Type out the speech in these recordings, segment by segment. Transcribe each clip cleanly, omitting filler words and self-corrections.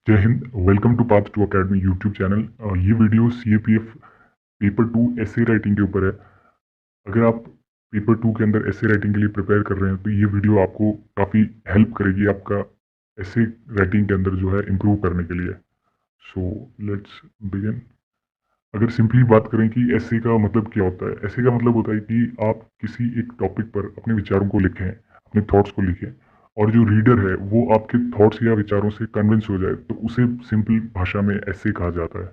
जय हिंद। Welcome to Path to Academy YouTube channel. ये video CAPF paper two essay writing के ऊपर है। अगर आप पेपर टू के अंदर ऐसे राइटिंग के लिए प्रिपेयर कर रहे हैं तो ये वीडियो आपको काफ़ी हेल्प करेगी आपका ऐसे राइटिंग के अंदर जो है इम्प्रूव करने के लिए। So let's begin. अगर सिंपली बात करें कि ऐसे का मतलब क्या होता है, ऐसे का मतलब होता है कि आप किसी एक टॉपिक पर अपने विचारों को लिखें, अपने थॉट्स को लिखें, और जो रीडर है वो आपके थॉट्स या विचारों से कन्विंस हो जाए तो उसे सिंपल भाषा में ऐसे कहा जाता है।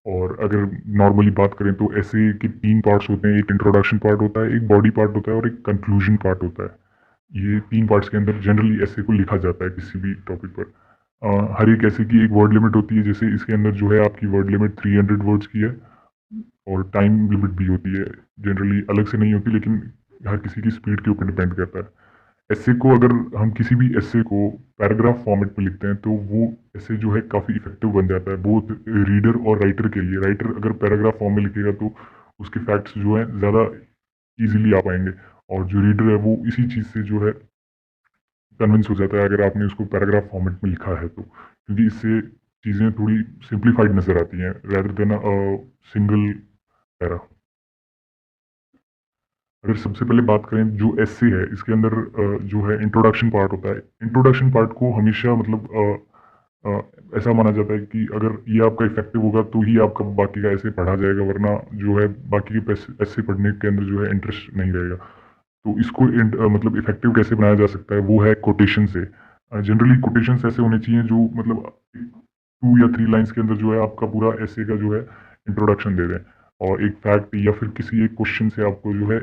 और अगर नॉर्मली बात करें तो ऐसे के तीन पार्ट्स होते हैं, एक इंट्रोडक्शन पार्ट होता है, एक बॉडी पार्ट होता है और एक कंक्लूजन पार्ट होता है। ये तीन पार्ट्स के अंदर जनरली ऐसे को लिखा जाता है किसी भी टॉपिक पर। हर एक ऐसे की एक वर्ड लिमिट होती है, जैसे इसके अंदर जो है आपकी वर्ड लिमिट 300 वर्ड्स की है, और टाइम लिमिट भी होती है। जनरली अलग से नहीं होती, लेकिन हर किसी की स्पीड के ऊपर डिपेंड करता है। एस्से को अगर हम किसी भी एस्से को पैराग्राफ फॉर्मेट में लिखते हैं तो वो एस्से जो है काफ़ी इफेक्टिव बन जाता है बोथ रीडर और राइटर के लिए। राइटर अगर पैराग्राफ फॉर्म में लिखेगा तो उसके फैक्ट्स जो है ज़्यादा इजीली आ पाएंगे, और जो रीडर है वो इसी चीज़ से जो है कन्विंस हो जाता है अगर आपने उसको पैराग्राफ फॉर्मेट में लिखा है तो, क्योंकि इससे चीज़ें थोड़ी सिंप्लीफाइड नज़र आती हैं रेदर देन सिंगल पैरा। अगर सबसे पहले बात करें जो एस्से है, इसके अंदर जो है इंट्रोडक्शन पार्ट होता है। इंट्रोडक्शन पार्ट को हमेशा मतलब ऐसा माना जाता है कि अगर ये आपका इफेक्टिव होगा तो ही आपका बाकी का ऐसे पढ़ा जाएगा, वरना जो है बाकी के ऐसे पढ़ने के अंदर जो है इंटरेस्ट नहीं रहेगा। तो इसको मतलब इफेक्टिव कैसे बनाया जा सकता है, वो है कोटेशन से। जनरली कोटेशंस ऐसे होने चाहिए जो मतलब 2 या 3 लाइन्स के अंदर जो है आपका पूरा ऐसे का जो है इंट्रोडक्शन दे दें, और एक फैक्ट या फिर किसी एक क्वेश्चन से आपको जो है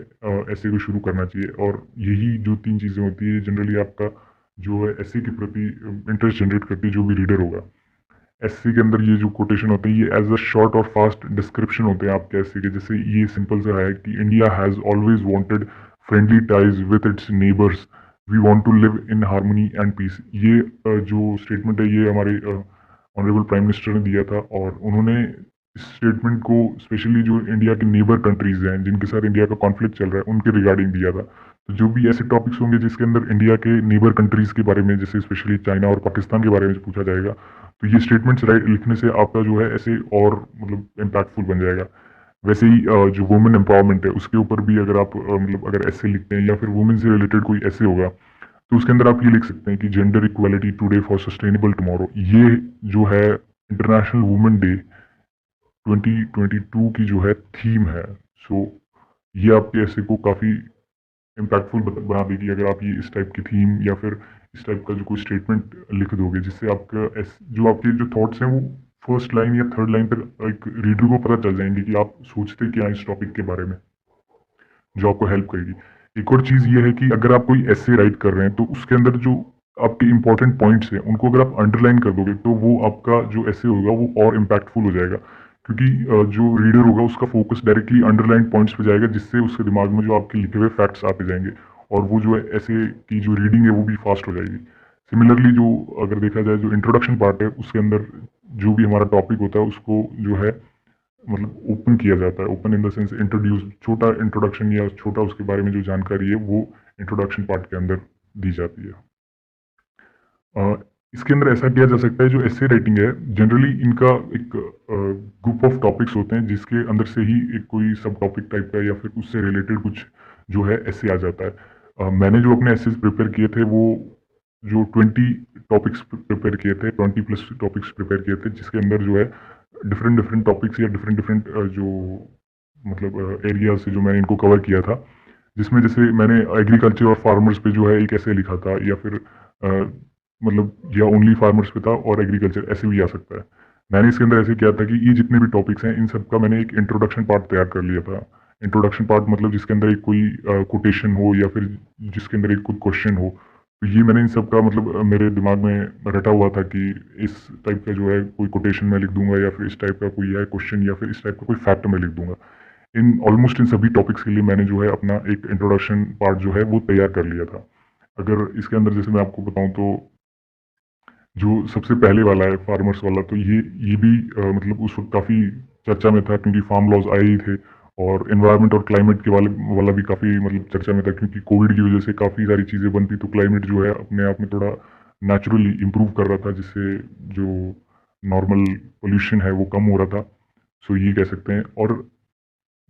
ऐसे को शुरू करना चाहिए। और यही जो तीन चीज़ें होती है जनरली आपका जो है ऐसे के प्रति इंटरेस्ट जनरेट करती है जो भी रीडर होगा। एस्से के अंदर ये जो कोटेशन होते हैं ये एज अ शॉर्ट और फास्ट डिस्क्रिप्शन होते हैं आपके एस्से के। जैसे ये सिंपल सा है कि India has always wanted friendly ties with its neighbours, we want to live in harmony and peace. ये जो स्टेटमेंट है ये हमारे ऑनरेबल प्राइम मिनिस्टर ने दिया था, और उन्होंने इस स्टेटमेंट को स्पेशली जो इंडिया के नेबर कंट्रीज हैं जिनके साथ इंडिया का कॉन्फ्लिक्ट चल रहा है उनके रिगार्डिंग दिया था। तो जो भी ऐसे टॉपिक्स होंगे जिसके अंदर इंडिया के नेबर कंट्रीज के बारे में, जैसे स्पेशली चाइना और पाकिस्तान के बारे में पूछा जाएगा, तो ये स्टेटमेंट्स राइट लिखने से आपका जो है ऐसे और मतलब इम्पैक्टफुल बन जाएगा। वैसे ही जो वुमेन एम्पावरमेंट है उसके ऊपर भी अगर आप मतलब अगर ऐसे लिखते हैं या फिर वुमेन से रिलेटेड कोई ऐसे होगा तो उसके अंदर आप ये लिख सकते हैं कि gender equality today for sustainable tomorrow. ये जो है इंटरनेशनल वुमेन डे 2022 की जो है थीम है। सो ये आपके ऐसे को काफ़ी इम्पैक्टफुल बना देगी अगर आप ये इस टाइप की थीम या फिर इस टाइप का जो कोई स्टेटमेंट लिख दोगे, जिससे आपका जो आपके जो थॉट्स हैं वो फर्स्ट लाइन या थर्ड लाइन तक एक रीडर को पता चल जाएंगे कि आप सोचते क्या हैं इस टॉपिक के बारे में, जो आपको हेल्प करेगी। एक और चीज़ ये है कि अगर आप कोई ऐसे राइट कर रहे हैं तो उसके अंदर जो आपके इंपॉर्टेंट पॉइंट्स हैं उनको अगर आप अंडरलाइन कर दोगे तो वो आपका जो ऐसे होगा वो और इम्पैक्टफुल हो जाएगा, क्योंकि जो रीडर होगा उसका फोकस डायरेक्टली अंडरलाइन पॉइंट्स पे जाएगा, जिससे उसके दिमाग में जो आपके लिखे हुए फैक्ट्स आते जाएंगे, और वो जो है ऐसे की जो रीडिंग है वो भी फास्ट हो जाएगी। सिमिलरली जो अगर देखा जाए जो इंट्रोडक्शन पार्ट है उसके अंदर जो भी हमारा टॉपिक होता है उसको जो है मतलब ओपन किया जाता है। Open in the sense introduce, छोटा इंट्रोडक्शन या छोटा उसके बारे में जो जानकारी है वो इंट्रोडक्शन पार्ट के अंदर दी जाती है। अ, इसके अंदर ऐसा किया जा सकता है, जो ऐसे राइटिंग है जनरली इनका एक ग्रुप ऑफ टॉपिक्स होते हैं जिसके अंदर से ही एक कोई सब टॉपिक टाइप का या फिर उससे रिलेटेड कुछ जो है ऐसे आ जाता है। मैंने जो अपने ऐसे प्रिपेयर किए थे वो जो 20 टॉपिक्स प्रिपेयर किए थे, 20+ टॉपिक्स प्रिपेयर किए थे, जिसके अंदर जो है डिफरेंट डिफरेंट टॉपिक्स या डिफरेंट डिफरेंट जो मतलब एरिया से जो मैंने इनको कवर किया था, जिसमें जैसे मैंने एग्रीकल्चर और फार्मर्स पे जो है एक ऐसे लिखा था, या फिर मतलब या ओनली फार्मर्स पे था और एग्रीकल्चर ऐसे भी आ सकता है। मैंने इसके अंदर ऐसे किया था कि ये जितने भी टॉपिक्स हैं इन सब का मैंने एक इंट्रोडक्शन पार्ट तैयार कर लिया था। इंट्रोडक्शन पार्ट मतलब जिसके अंदर एक कोई कोटेशन हो या फिर जिसके अंदर एक कोई क्वेश्चन हो। तो ये मैंने इन सब का मतलब मेरे दिमाग में रटा हुआ था कि इस टाइप का जो है कोई कोटेशन मैं लिख दूंगा, या फिर इस टाइप का कोई है क्वेश्चन, या फिर इस टाइप का कोई फैक्ट मैं लिख दूंगा। इन ऑलमोस्ट इन सभी टॉपिक्स के लिए मैंने जो है अपना एक इंट्रोडक्शन पार्ट जो है वो तैयार कर लिया था। अगर इसके अंदर जैसे मैं आपको बताऊं तो जो सबसे पहले वाला है फार्मर्स वाला, तो ये भी मतलब उस वक्त काफ़ी चर्चा में था, क्योंकि फार्म लॉज आए ही थे, और एनवायरनमेंट और क्लाइमेट के वाला भी काफ़ी मतलब चर्चा में था, क्योंकि कोविड की वजह से काफ़ी सारी चीज़ें बनती, तो क्लाइमेट जो है अपने आप में थोड़ा नेचुरली इम्प्रूव कर रहा था, जिससे जो नॉर्मल पोल्यूशन है वो कम हो रहा था। सो ये कह सकते हैं। और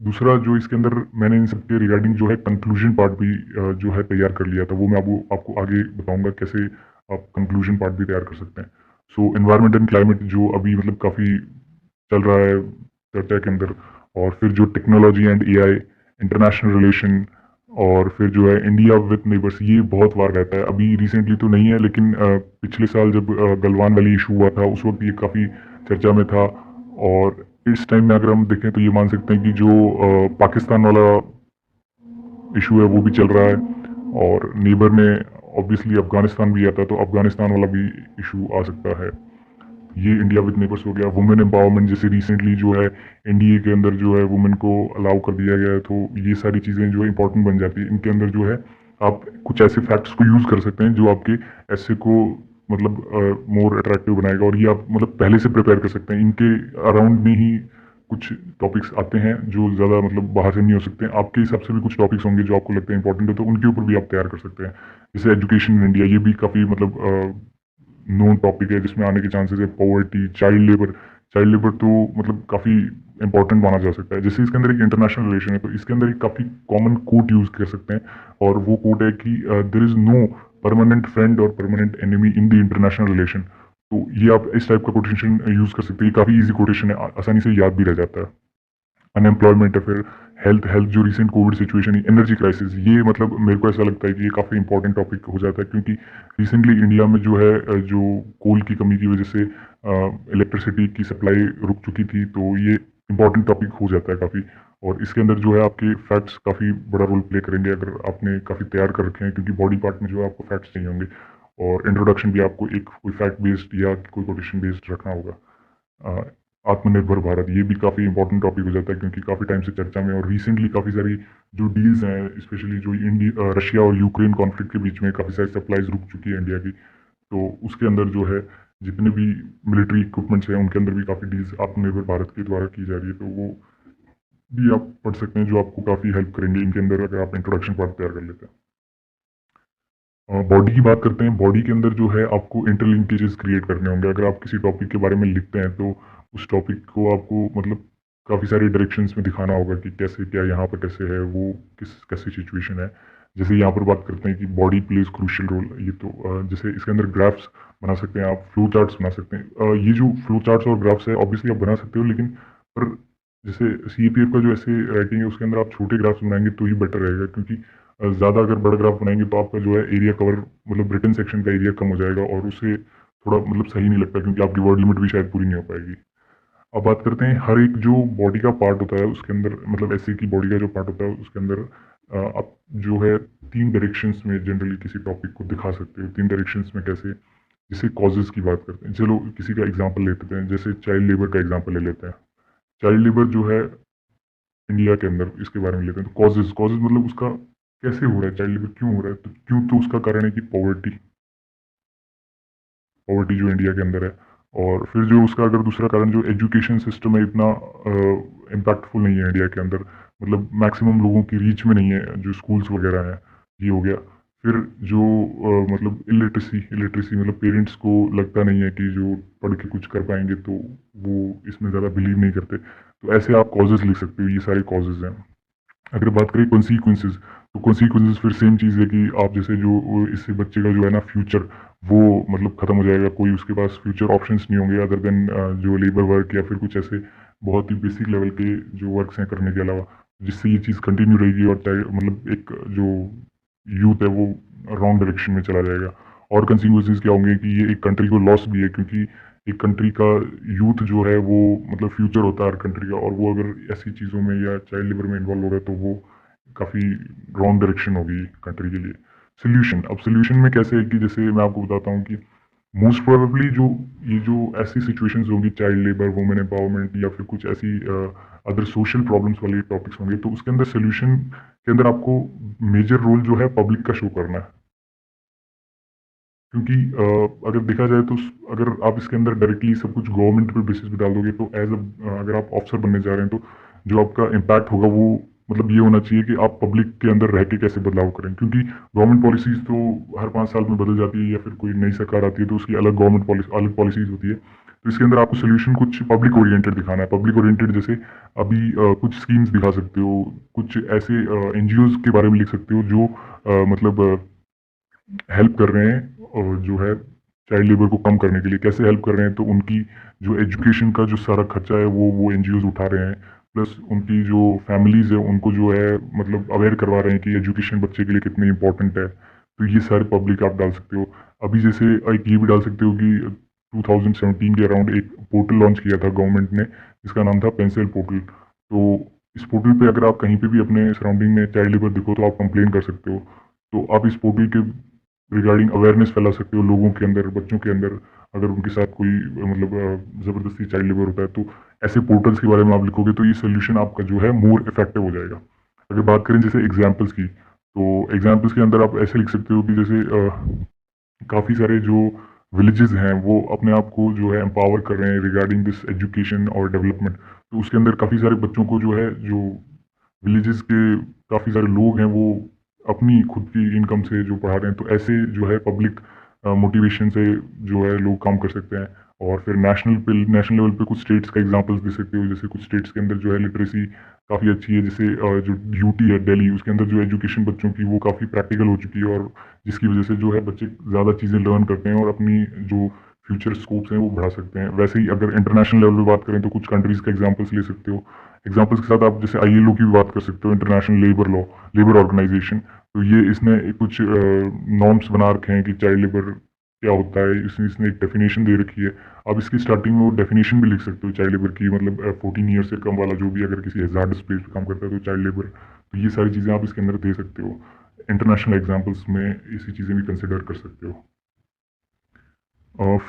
दूसरा जो इसके अंदर मैंने इन सबके रिगार्डिंग जो है कंक्लूजन पार्ट भी जो है तैयार कर लिया था, वो मैं आपको आगे बताऊंगा कैसे आप कंक्लूजन पार्ट भी तैयार कर सकते हैं। सो एनवायरनमेंट एंड क्लाइमेट जो अभी मतलब काफ़ी चल रहा है चर्चा के अंदर, और फिर जो technology and AI, international relation, और फिर जो है इंडिया विद नेबर्स, ये बहुत बार रहता है। अभी रिसेंटली तो नहीं है, लेकिन पिछले साल जब गलवान वैली इशू हुआ था उस वक्त ये काफ़ी चर्चा में था। और इस टाइम में अगर हम देखें तो ये मान सकते हैं कि जो पाकिस्तान वाला इशू है वो भी चल रहा है, और नेबर में ऑब्वियसली अफगानिस्तान भी आता है, तो अफगानिस्तान वाला भी इशू आ सकता है। ये इंडिया विद नेबर्स हो गया। वुमेन एम्पावरमेंट, जैसे रिसेंटली जो है एनडीए के अंदर जो है वुमेन को अलाउ कर दिया गया है, तो ये सारी चीज़ें जो है इंपॉर्टेंट बन जाती है। इनके अंदर जो है आप कुछ ऐसे फैक्ट्स को यूज़ कर सकते हैं जो आपके ऐसे को मतलब मोर अट्रैक्टिव बनाएगा, और ये आप मतलब पहले से प्रिपेयर कर सकते हैं। इनके अराउंड में ही कुछ टॉपिक्स आते हैं जो ज़्यादा मतलब बाहर से नहीं हो सकते हैं। आपके हिसाब से भी कुछ टॉपिक्स होंगे जो आपको लगते हैं इंपॉर्टेंट है, तो उनके ऊपर भी आप तैयार कर सकते हैं। जैसे एजुकेशन इन इंडिया, ये भी काफ़ी मतलब नोन टॉपिक है जिसमें आने के चांसेस है। Poverty, child labour, child labour तो मतलब काफ़ी इंपॉर्टेंट माना जा सकता है। जैसे इसके अंदर एक इंटरनेशनल रिलेशन है, तो इसके अंदर एक काफ़ी कॉमन कोट यूज़ कर सकते हैं, और वो कोट है कि there is no permanent friend और permanent enemy in the international relation. तो ये आप इस टाइप का कोटेशन यूज़ कर सकते हैं। ये काफ़ी ईजी कोटेशन है, आसानी से याद भी रह जाता है। अनएम्प्लॉयमेंट है, फिर हेल्थ हेल्थ जो रिसेंट कोविड सिचुएशन है, एनर्जी क्राइसिस, ये मतलब मेरे को ऐसा लगता है कि ये काफ़ी इंपॉर्टेंट टॉपिक हो जाता है, क्योंकि रिसेंटली इंडिया में जो है जो कोल की कमी की वजह से इलेक्ट्रिसिटी की सप्लाई रुक चुकी थी, तो ये इंपॉर्टेंट टॉपिक हो जाता है काफ़ी। और इसके अंदर जो है आपके फैक्ट्स काफ़ी बड़ा रोल प्ले करेंगे अगर आपने काफ़ी तैयार कर रखे हैं, क्योंकि बॉडी पार्ट में जो है आपको फैक्ट्स चाहिए होंगे, और इंट्रोडक्शन भी आपको एक कोई फैक्ट बेस्ड या कोई कोटेशन बेस्ड रखना होगा। आत्मनिर्भर भारत, ये भी काफ़ी इंपॉर्टेंट टॉपिक हो जाता है, क्योंकि काफ़ी टाइम से चर्चा में, और रिसेंटली काफ़ी सारी जो डील्स हैं, स्पेशली जो रशिया और यूक्रेन कॉन्फ्लिक्ट के बीच में काफ़ी सारी सप्लाईज रुक चुकी है इंडिया की, तो उसके अंदर जो है जितने भी मिलिट्री इक्विपमेंट्स हैं उनके अंदर भी काफ़ी डील्स आत्मनिर्भर भारत के द्वारा की जा रही है, तो वो भी आप पढ़ सकते हैं, जो आपको काफ़ी हेल्प करेंगे इनके अंदर अगर आप इंट्रोडक्शन पार्ट तैयार कर लेते हैं। बॉडी की बात करते हैं। बॉडी के अंदर जो है आपको इंटरलिंकेजेस क्रिएट करने होंगे। अगर आप किसी टॉपिक के बारे में लिखते हैं तो उस टॉपिक को आपको मतलब काफ़ी सारी डायरेक्शंस में दिखाना होगा कि कैसे क्या यहाँ पर कैसे है, वो किस कैसी सिचुएशन है। जैसे यहाँ पर बात करते हैं कि बॉडी प्लेज क्रूशियल रोल, ये तो जैसे इसके अंदर ग्राफ्स बना सकते हैं, आप फ्लो चार्ट्स बना सकते हैं। ये जो फ्लो चार्ट्स और ग्राफ्स है ऑब्वियसली आप बना सकते हो, लेकिन पर जैसे सीपीएफ का जो ऐसे राइटिंग है उसके अंदर आप छोटे ग्राफ्स बनाएंगे तो ही बेटर रहेगा, क्योंकि ज़्यादा अगर बड़ा ग्राफ बनाएंगे तो आपका जो है एरिया कवर मतलब रिटन सेक्शन का एरिया कम हो जाएगा, और उससे थोड़ा मतलब सही नहीं लगता, क्योंकि आपकी वर्ड लिमिट भी शायद पूरी नहीं हो पाएगी। अब बात करते हैं हर एक जो बॉडी का पार्ट होता है उसके अंदर, मतलब ऐसे की बॉडी का जो पार्ट होता है उसके अंदर आप जो है 3 डायरेक्शंस में जनरली किसी टॉपिक को दिखा सकते हो। 3 डायरेक्शंस में कैसे? जैसे कॉजेज़ की बात करते हैं, चलो किसी का एग्जांपल लेते हैं, जैसे चाइल्ड लेबर का एग्जांपल ले लेते हैं। चाइल्ड लेबर जो है इंडिया के अंदर, इसके बारे में लेते हैं, तो कॉजेज़ कॉजेज़ मतलब उसका कैसे हो रहा है, चाइल्ड लेबर क्यों हो रहा है? तो क्यों, तो उसका कारण है कि पॉवर्टी, पॉवर्टी जो इंडिया के अंदर है। और फिर जो उसका अगर दूसरा कारण जो एजुकेशन सिस्टम है इतना इम्पैक्टफुल नहीं है इंडिया के अंदर, मतलब मैक्सिमम लोगों की रीच में नहीं है जो स्कूल्स वगैरह हैं, ये हो गया। फिर जो मतलब इलिटरेसी इलिटरेसी मतलब पेरेंट्स को लगता नहीं है कि जो पढ़ के कुछ कर पाएंगे, तो वो इसमें ज़्यादा बिलीव नहीं करते। तो ऐसे आप कॉजेज़ लिख सकते हो, ये सारे कॉजेज़ हैं। अगर बात करें कॉन्सिक्वेंसेज, तो कॉन्सिक्वेंसेज फिर सेम चीज़ है कि आप जैसे जो इससे बच्चे का जो है ना फ्यूचर, वो मतलब ख़त्म हो जाएगा, कोई उसके पास फ्यूचर ऑप्शंस नहीं होंगे अदर देन जो लेबर वर्क या फिर कुछ ऐसे बहुत ही बेसिक लेवल के जो वर्क्स हैं करने के अलावा, जिससे ये चीज़ कंटिन्यू रहेगी, और मतलब एक जो यूथ है वो रॉन्ग डायरेक्शन में चला जाएगा। और कंसिक्वेंसेज क्या होंगे कि ये एक कंट्री को लॉस भी है, क्योंकि एक कंट्री का यूथ जो है वो मतलब फ्यूचर होता है हर कंट्री का, और वो अगर ऐसी चीज़ों में या चाइल्ड लेबर में इन्वॉल्व हो रहा है तो वो काफ़ी रॉन्ग डायरेक्शन होगी कंट्री के लिए। सोल्यूशन, अब सोल्यूशन में कैसे है कि जैसे मैं आपको बताता हूँ कि मोस्ट प्रोबेबली जो ये जो ऐसी सिचुएशंस होंगी, चाइल्ड लेबर, वुमेन एम्पावरमेंट, या फिर कुछ ऐसी अदर सोशल प्रॉब्लम्स वाले टॉपिक्स होंगे, तो उसके अंदर सोल्यूशन के अंदर आपको मेजर रोल जो है पब्लिक का शो करना है। क्योंकि अगर देखा जाए तो अगर आप इसके अंदर डायरेक्टली सब कुछ गवर्नमेंट पे बेसिस पे डाल दोगे, तो अगर आप ऑफिसर बनने जा रहे हैं तो जो आपका इम्पैक्ट होगा वो मतलब ये होना चाहिए कि आप पब्लिक के अंदर रह के कैसे बदलाव करें, क्योंकि गवर्नमेंट पॉलिसीज़ तो हर 5 साल में बदल जाती है या फिर कोई नई सरकार आती है तो उसकी अलग पॉलिसीज़ होती है। तो इसके अंदर आपको सॉल्यूशन कुछ पब्लिक ओरिएंटेड दिखाना है। पब्लिक ओरिएंटेड जैसे अभी कुछ स्कीम्स दिखा सकते हो, कुछ ऐसे एनजीओज़ के बारे में लिख सकते हो जो मतलब हेल्प कर रहे हैं और जो है चाइल्ड लेबर को कम करने के लिए कैसे हेल्प कर रहे हैं, तो उनकी जो एजुकेशन का जो सारा खर्चा है वो एनजीओज़ उठा रहे हैं, प्लस उनकी जो फैमिलीज़ है उनको जो है मतलब अवेयर करवा रहे हैं कि एजुकेशन बच्चे के लिए कितनी इंपॉर्टेंट है। तो ये सारे पब्लिक आप डाल सकते हो। अभी जैसे एक ये भी डाल सकते हो कि 2017 के अराउंड एक पोर्टल लॉन्च किया था गवर्नमेंट ने, जिसका नाम था पेंसिल पोर्टल। तो इस पोर्टल पे अगर आप कहीं पे भी अपने सराउंडिंग में चाइल्ड लेबर दिखो तो आप कंप्लेन कर सकते हो। तो आप इस पोर्टल के रिगार्डिंग अवेयरनेस फैला सकते हो लोगों के अंदर, बच्चों के अंदर, अगर उनके साथ कोई मतलब ज़बरदस्ती चाइल्ड लेबर होता है तो ऐसे पोर्टल्स के बारे में आप लिखोगे तो ये सोल्यूशन आपका जो है मोर इफेक्टिव हो जाएगा। अगर बात करें जैसे एग्जाम्पल्स की, तो एग्जाम्पल्स के अंदर आप ऐसे लिख सकते हो कि जैसे काफ़ी सारे जो विलेजेस हैं वो अपने आप को जो है एम्पावर कर रहे हैं रिगार्डिंग दिस एजुकेशन और डेवलपमेंट। तो उसके अंदर काफ़ी सारे बच्चों को जो है, जो विलेजेस के काफ़ी सारे लोग हैं वो अपनी खुद की इनकम से जो पढ़ा रहे हैं, तो ऐसे जो है पब्लिक मोटिवेशन से जो है लोग काम कर सकते हैं। और फिर नेशनल लेवल पे कुछ स्टेट्स का एग्जांपल्स दे सकते हो, जैसे कुछ स्टेट्स के अंदर जो है लिटरेसी काफ़ी अच्छी है, जैसे जो यूटी है दिल्ली, उसके अंदर जो एजुकेशन बच्चों की वो काफ़ी प्रैक्टिकल हो चुकी है, और जिसकी वजह से जो है बच्चे ज़्यादा चीज़ें लर्न करते हैं और अपनी जो फ्यूचर स्कोप्स हैं वो बढ़ा सकते हैं। वैसे ही अगर इंटरनेशनल लेवल पे बात करें तो कुछ कंट्रीज़ का एग्जांपल्स ले सकते हो। एग्जांपल्स के साथ आप जैसे आईएलओ की भी बात कर सकते हो, इंटरनेशनल लेबर ऑर्गेनाइजेशन। तो ये इसने कुछ नॉर्म्स बना रखे हैं कि चाइल्ड लेबर क्या होता है, इसने इसने एक डेफिनेशन दे रखी है। आप इसकी स्टार्टिंग में वो डेफिनेशन भी लिख सकते हो चाइल्ड लेबर की, मतलब 14 ईयर से कम वाला जो भी अगर किसी हज़ार्डस प्लेस पे काम करता है तो चाइल्ड लेबर। तो ये सारी चीज़ें आप इसके अंदर दे सकते हो। इंटरनेशनल एग्जाम्पल्स में ऐसी चीज़ें भी कंसिडर कर सकते हो।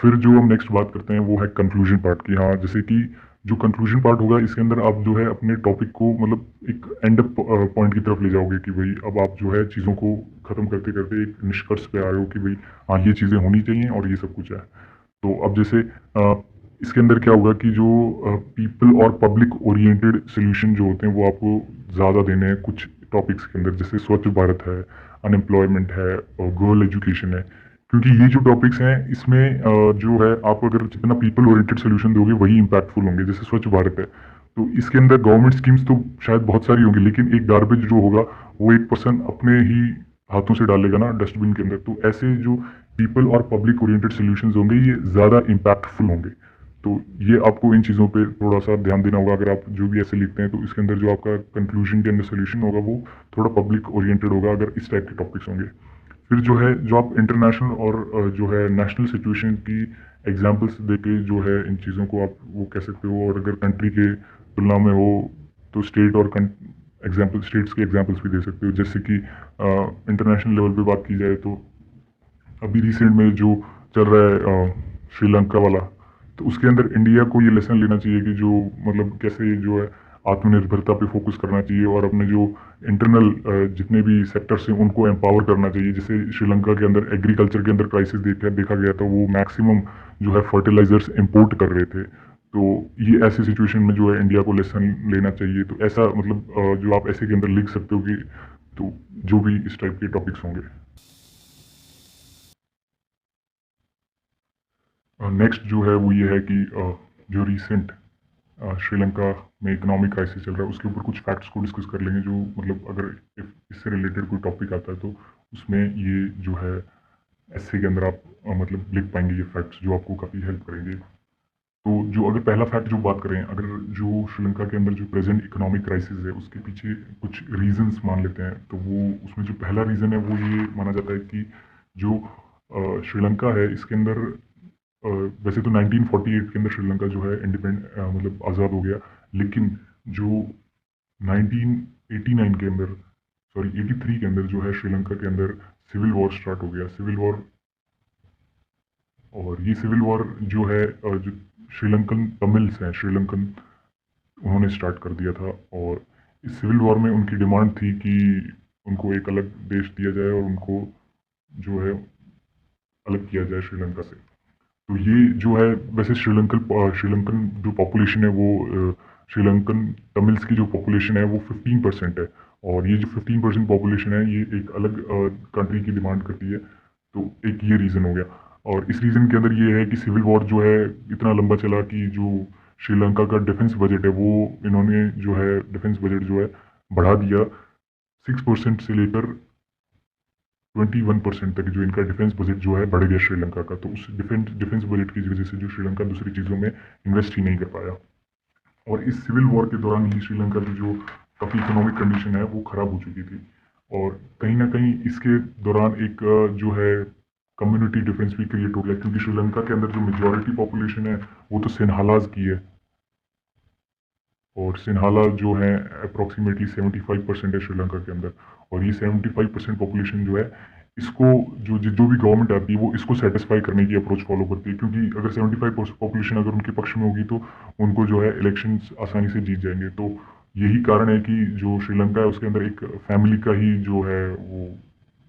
फिर जो हम नेक्स्ट बात करते हैं वो है कंक्लूजन पार्ट की। हाँ, जैसे कि जो कंक्लूजन पार्ट होगा इसके अंदर आप जो है अपने टॉपिक को मतलब एक एंड पॉइंट की तरफ ले जाओगे कि भाई अब आप जो है चीज़ों को ख़त्म करते करते एक निष्कर्ष पे आ रहे हो कि भाई हाँ ये चीज़ें होनी चाहिए और ये सब कुछ है। तो अब जैसे इसके अंदर क्या होगा कि जो पीपल और पब्लिक ओरिएंटेड सोल्यूशन जो होते हैं वो आपको ज़्यादा देने हैं कुछ टॉपिक्स के अंदर, जैसे स्वच्छ भारत है, अनएम्प्लॉयमेंट है और गर्ल एजुकेशन है। क्योंकि ये जो टॉपिक्स हैं इसमें जो है आप अगर जितना पीपल ओरिएंटेड सोल्यूशन दोगे वही इम्पैक्टफुल होंगे। जैसे स्वच्छ भारत है तो इसके अंदर गवर्नमेंट स्कीम्स तो शायद बहुत सारी होंगी, लेकिन एक गार्बेज जो होगा वो एक पर्सन अपने ही हाथों से डालेगा ना डस्टबिन के अंदर। तो ऐसे जो पीपल और पब्लिक ओरिएंटेड सॉल्यूशंस होंगे ये ज़्यादा इम्पैक्टफुल होंगे। तो ये आपको इन चीज़ों पे थोड़ा सा ध्यान देना होगा। अगर आप जो भी ऐसे लिखते हैं तो इसके अंदर जो आपका कंक्लूजन के अंदर सोल्यूशन होगा वो थोड़ा पब्लिक ओरिएंटेड होगा, अगर इस टाइप के टॉपिक्स होंगे। फिर जो है जो आप इंटरनेशनल और जो है नेशनल सिचुएशन की एग्जांपल्स देके जो है इन चीज़ों को आप वो कह सकते हो, और अगर कंट्री के तुलना में हो तो स्टेट और स्टेट्स के एग्जांपल्स भी दे सकते हो। जैसे कि इंटरनेशनल लेवल पे बात की जाए तो अभी रिसेंट में जो चल रहा है श्रीलंका वाला, तो उसके अंदर इंडिया को ये लेसन लेना चाहिए कि जो मतलब कैसे जो है आत्मनिर्भरता पे फोकस करना चाहिए और अपने जो इंटरनल जितने भी सेक्टर्स हैं उनको एम्पावर करना चाहिए। जैसे श्रीलंका के अंदर एग्रीकल्चर के अंदर क्राइसिस देखा गया था, वो मैक्सिमम जो है फर्टिलाइजर्स इंपोर्ट कर रहे थे। तो ये ऐसी सिचुएशन में जो है इंडिया को लेसन लेना चाहिए। तो ऐसा मतलब जो आप ऐसे के अंदर लिख सकते हो कि तो जो भी इस टाइप के टॉपिक्स होंगे। नेक्स्ट जो है वो ये है कि जो रिसेंट श्रीलंका में इकोनॉमिक क्राइसिस चल रहा है उसके ऊपर कुछ फैक्ट्स को डिस्कस कर लेंगे, जो मतलब अगर इससे रिलेटेड कोई टॉपिक आता है तो उसमें ये जो है ऐसे के अंदर आप मतलब लिख पाएंगे ये फैक्ट्स जो आपको काफ़ी हेल्प करेंगे। तो जो अगर पहला फैक्ट जो बात करें, अगर जो श्रीलंका के अंदर जो प्रेजेंट इकोनॉमिक क्राइसिस है उसके पीछे कुछ रीजंस मान लेते हैं, तो वो उसमें जो पहला रीज़न है वो ये माना जाता है कि जो श्रीलंका है इसके अंदर वैसे तो 1948 के अंदर श्रीलंका जो है मतलब आज़ाद हो गया, लेकिन जो 1989 के अंदर, सॉरी 83 के अंदर जो है श्रीलंका के अंदर सिविल वॉर स्टार्ट हो गया। सिविल वॉर, और ये सिविल वॉर जो है जो श्रीलंकन तमिल्स हैं, श्रीलंकन उन्होंने स्टार्ट कर दिया था। और इस सिविल वॉर में उनकी डिमांड थी कि उनको एक अलग देश दिया जाए और उनको जो है अलग किया जाए श्रीलंका से। तो ये जो है वैसे श्रीलंकन जो पॉपुलेशन है वो श्रीलंकन तमिल्स की जो पॉपुलेशन है वो 15% है, और ये जो 15% पॉपुलेशन है ये एक अलग कंट्री की डिमांड करती है। तो एक ये रीज़न हो गया। और इस रीज़न के अंदर ये है कि सिविल वॉर जो है इतना लंबा चला कि जो श्रीलंका का डिफेंस बजट है वो इन्होंने जो है डिफेंस बजट जो है बढ़ा दिया 6% से लेकर 21% तक। जो इनका डिफेंस बजट जो है बढ़ गया श्रीलंका का, तो उस डिफेंस बजट की वजह से जो श्रीलंका दूसरी चीज़ों में इन्वेस्ट ही नहीं कर पाया। और इस सिविल वॉर के दौरान ही श्रीलंका की जो काफ़ी इकोनॉमिक कंडीशन है वो ख़राब हो चुकी थी। और कहीं ना कहीं इसके दौरान एक जो है कम्युनिटी डिफरेंस भी क्रिएट हो गया, क्योंकि श्रीलंका के अंदर जो मेजॉरिटी पॉपुलेशन है वो तो सिन्हालाज की है, और सिन्हाला जो है अप्रॉक्सीमेटली 75% है श्रीलंका के अंदर। और ये 75% पॉपुलेशन जो है इसको जो जो भी गवर्नमेंट आती है वो इसको सेटिस्फाई करने की अप्रोच फॉलो करती है, क्योंकि अगर 75% पॉपुलेशन अगर उनके पक्ष में होगी तो उनको जो है इलेक्शंस आसानी से जीत जाएंगे। तो यही कारण है कि जो श्रीलंका है उसके अंदर एक फैमिली का ही जो है वो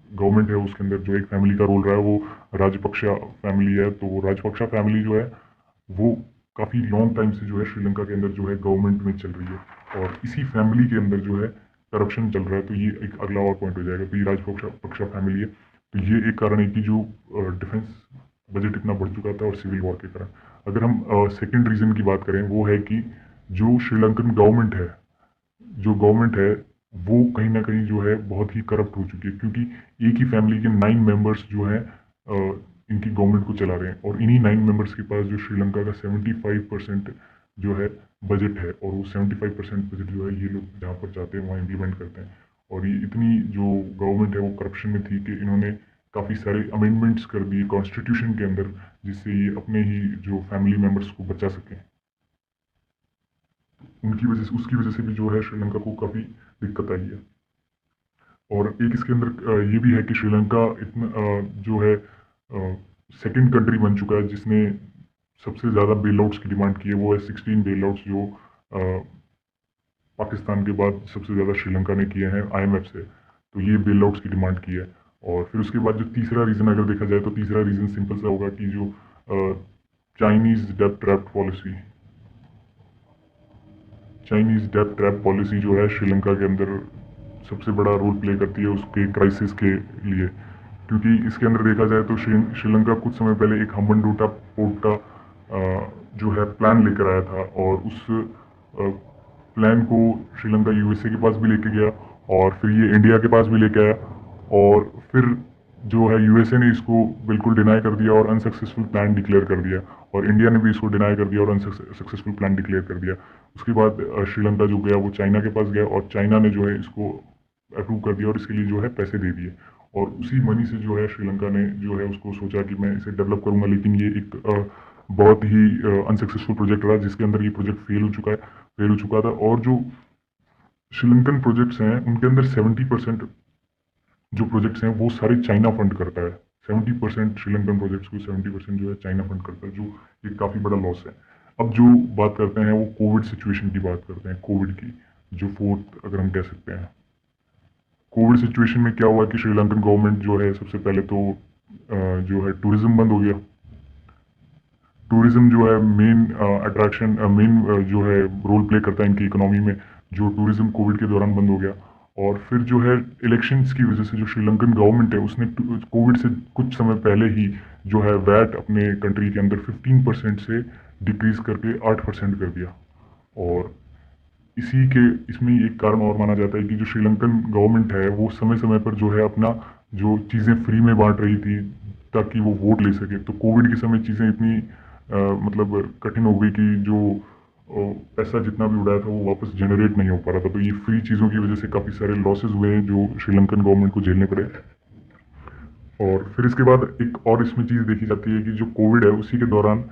गवर्नमेंट है, उसके अंदर जो एक फैमिली का रोल रहा है वो राजपक्षा फैमिली है। तो वो राजपक्षा फैमिली जो है वो काफ़ी लॉन्ग टाइम से जो है श्रीलंका के अंदर जो है गवर्नमेंट में चल रही है, और इसी फैमिली के अंदर जो है करप्शन चल रहा है। तो ये एक अगला और पॉइंट हो जाएगा। तो ये राजपक्षा फैमिली है, तो ये एक कारण है कि जो डिफेंस बजट इतना बढ़ चुका था और सिविल वॉर के कारण। अगर हम सेकेंड रीज़न की बात करें वो है कि जो श्रीलंकन गवर्नमेंट है वो कहीं ना कहीं जो है बहुत ही करप्ट हो चुकी है, क्योंकि एक ही फैमिली के 9 मेंबर्स जो हैं इनकी गवर्नमेंट को चला रहे हैं, और इन्हीं 9 मेंबर्स के पास जो श्रीलंका का 75% जो है बजट है, और वो 75% बजट जो है ये लोग जहाँ पर चाहते हैं वहाँ इम्प्लीमेंट करते हैं। और ये इतनी जो गवर्नमेंट है वो करप्शन में थी कि इन्होंने काफ़ी सारे अमेंडमेंट्स कर दिए कॉन्स्टिट्यूशन के अंदर, जिससे ये अपने ही जो फैमिली मेम्बर्स को बचा सकें। उसकी वजह से भी जो है श्रीलंका को काफ़ी दिक्कत आई है। और एक इसके अंदर ये भी है कि श्रीलंका इतना जो है सेकंड कंट्री बन चुका है जिसने सबसे ज़्यादा बेल आउट्स की डिमांड की है। वो है 16 बेल आउट्स, जो पाकिस्तान के बाद सबसे ज़्यादा श्रीलंका ने किए हैं IMF से। तो ये बेल आउट्स की डिमांड की है। और फिर उसके बाद जो तीसरा रीज़न अगर देखा जाए तो तीसरा रीज़न सिंपल सा होगा कि जो चाइनीज़ डेब्ट ट्रैप पॉलिसी जो है श्रीलंका के अंदर सबसे बड़ा रोल प्ले करती है उसके क्राइसिस के लिए। क्योंकि इसके अंदर देखा जाए तो श्रीलंका कुछ समय पहले एक हम्बनटोटा पोर्ट का जो है प्लान लेकर आया था, और उस प्लान को श्रीलंका USA के पास भी लेके गया, और फिर ये इंडिया के पास भी लेके आया, और फिर जो है USA ने इसको बिल्कुल डिनाई कर दिया और अनसक्सेसफुल प्लान डिक्लेयर कर दिया, और इंडिया ने भी इसको डिनाई कर दिया और अनसक्सेसफुल प्लान डिक्लेयर कर दिया। उसके बाद श्रीलंका जो गया वो चाइना के पास गया, और चाइना ने जो है इसको अप्रूव कर दिया और इसके लिए जो है पैसे दे दिए। और उसी मनी से जो है श्रीलंका ने जो है उसको सोचा कि मैं इसे डेवलप करूंगा, लेकिन ये एक बहुत ही अनसक्सेसफुल प्रोजेक्ट रहा, जिसके अंदर ये प्रोजेक्ट फेल हो चुका था। और जो श्रीलंकन प्रोजेक्ट्स हैं उनके अंदर 70% जो प्रोजेक्ट्स हैं वो सारे चाइना फंड करता है। 70% श्रीलंकन प्रोजेक्ट्स को 70% जो है चाइना फंड करता है, जो एक काफ़ी बड़ा लॉस है। अब जो बात करते हैं वो कोविड सिचुएशन की बात करते हैं, कोविड की जो फोर्थ अगर हम कह सकते हैं। कोविड सिचुएशन में क्या हुआ कि श्रीलंकन गवर्नमेंट जो है सबसे पहले तो जो है टूरिज्म बंद हो गया। टूरिज्म जो है मेन अट्रैक्शन मेन जो है रोल प्ले करता है इनकी इकोनॉमी में, जो टूरिज्म कोविड के दौरान बंद हो गया। और फिर जो है इलेक्शंस की वजह से जो श्रीलंकन गवर्नमेंट है उसने कोविड से कुछ समय पहले ही जो है वैट अपने कंट्री के अंदर 15% से डिक्रीज करके 8% कर दिया। और इसमें एक कारण और माना जाता है कि जो श्रीलंकन गवर्नमेंट है वो समय समय पर जो है अपना जो चीज़ें फ्री में बांट रही थी ताकि वो वोट ले सके। तो कोविड के समय चीज़ें इतनी मतलब कठिन हो गई कि जो पैसा जितना भी उड़ाया था वो वापस जनरेट नहीं हो पा रहा था। तो ये फ्री चीज़ों की वजह से काफ़ी सारे लॉसेज हुए हैं जो श्रीलंकन गवर्नमेंट को झेलने पड़े। और फिर इसके बाद एक और इसमें चीज़ देखी जाती है कि जो कोविड है उसी के दौरान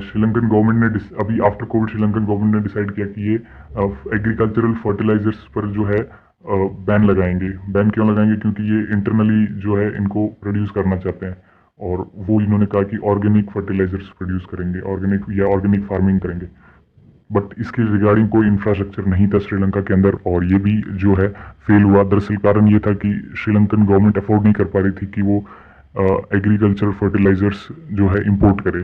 श्रीलंकन गवर्नमेंट ने अभी आफ्टर कोविड श्रीलंकन गवर्नमेंट ने डिसाइड किया कि ये एग्रीकल्चरल फर्टिलाइजर्स पर जो है बैन लगाएंगे। बैन क्यों लगाएंगे? क्योंकि ये इंटरनली जो है इनको प्रोड्यूस करना चाहते हैं, और वो इन्होंने कहा कि ऑर्गेनिक फर्टिलाइजर्स प्रोड्यूस करेंगे, ऑर्गेनिक फार्मिंग करेंगे। बट इसके रिगार्डिंग कोई इंफ्रास्ट्रक्चर नहीं था श्रीलंका के अंदर, और ये भी जो है फेल हुआ। दरअसल कारण ये था कि श्रीलंकन गवर्नमेंट अफोर्ड नहीं कर पा रही थी कि वो एग्रीकल्चर फर्टिलाइजर्स जो है इंपोर्ट करे।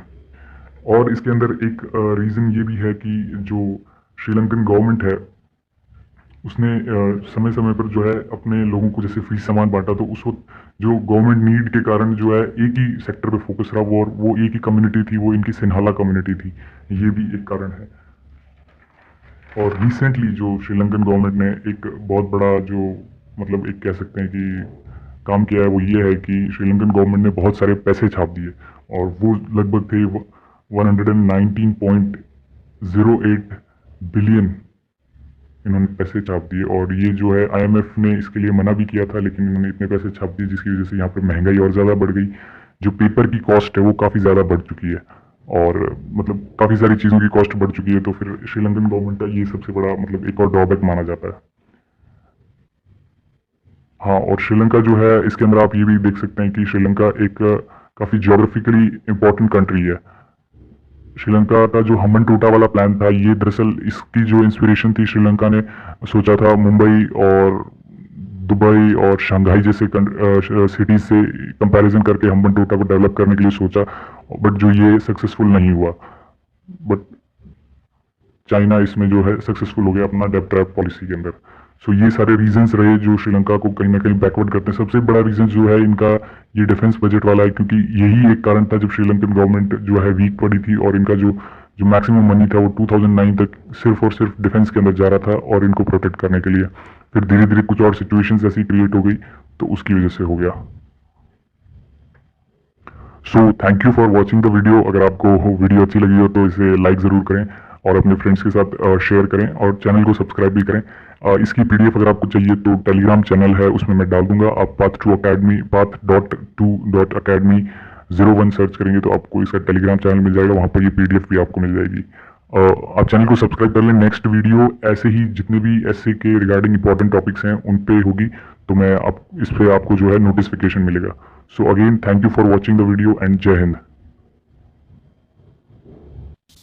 और इसके अंदर एक रीज़न ये भी है कि जो श्रीलंकन गवर्नमेंट है उसने समय समय पर जो है अपने लोगों को जैसे फ्री सामान बांटा, तो उस वक्त जो गवर्नमेंट नीड के कारण जो है एक ही सेक्टर पे फोकस रहा, वो एक ही कम्युनिटी थी, वो इनकी सिन्हाला कम्युनिटी थी। ये भी एक कारण है। और रिसेंटली जो श्रीलंकन गवर्नमेंट ने एक बहुत बड़ा जो मतलब एक कह सकते हैं कि काम किया है, वो ये है कि श्रीलंकन गवर्नमेंट ने बहुत सारे पैसे छाप दिए, और वो लगभग थे 119.08 बिलियन इन्होंने पैसे छाप दिए। और ये जो है IMF ने इसके लिए मना भी किया था, लेकिन इन्होंने इतने पैसे छाप दिए जिसकी वजह से यहाँ पे महंगाई और ज़्यादा बढ़ गई। जो पेपर की कॉस्ट है वो काफ़ी ज़्यादा बढ़ चुकी है, और मतलब काफ़ी सारी चीज़ों की कॉस्ट बढ़ चुकी है। तो फिर श्रीलंकन गवर्नमेंट का ये सबसे बड़ा मतलब एक और ड्रॉबैक माना जाता है। हाँ, और श्रीलंका जो है इसके अंदर आप ये भी देख सकते हैं कि श्रीलंका एक काफ़ी ज्योग्राफिकली इम्पोर्टेंट कंट्री है। श्रीलंका का जो हम्बन टोटा वाला प्लान था, ये दरअसल इसकी जो इंस्पिरेशन थी, श्रीलंका ने सोचा था मुंबई और दुबई और शंघाई जैसे सिटीज से कंपैरिजन करके हम्बन टोटा को डेवलप करने के लिए सोचा, बट जो ये सक्सेसफुल नहीं हुआ। बट चाइना इसमें जो है सक्सेसफुल हो गया अपना डेब्ट ट्रैप पॉलिसी के अंदर। सो ये सारे रीजंस रहे जो श्रीलंका को कहीं ना कहीं बैकवर्ड करते हैं। सबसे बड़ा रीजन जो है इनका ये डिफेंस बजट वाला है, क्योंकि यही एक कारण था जब श्रीलंकन गवर्नमेंट जो है वीक पड़ी थी, और इनका जो जो मैक्सिमम मनी था वो 2009 तक सिर्फ और सिर्फ डिफेंस के अंदर जा रहा था और इनको प्रोटेक्ट करने के लिए। फिर धीरे धीरे कुछ और सिचुएशंस ऐसी क्रिएट हो गई, तो उसकी वजह से हो गया। So thank you for watching the video. अगर आपको वीडियो अच्छी लगी हो तो इसे लाइक ज़रूर करें और अपने फ्रेंड्स के साथ शेयर करें, और चैनल को सब्सक्राइब भी करें। इसकी PDF अगर आपको चाहिए तो टेलीग्राम चैनल है, उसमें मैं डाल दूंगा। आप path.2academy सर्च करेंगे तो आपको इसका टेलीग्राम चैनल मिल जाएगा, वहाँ पर ये PDF भी आपको मिल जाएगी। आप चैनल को सब्सक्राइब कर लें। नेक्स्ट वीडियो ऐसे ही जितने भी ऐसे के रिगार्डिंग इंपॉर्टेंट टॉपिक्स हैं उन पे होगी, तो मैं इस पर आपको जो है नोटिफिकेशन मिलेगा। So again thank you for watching the video and जय हिंद।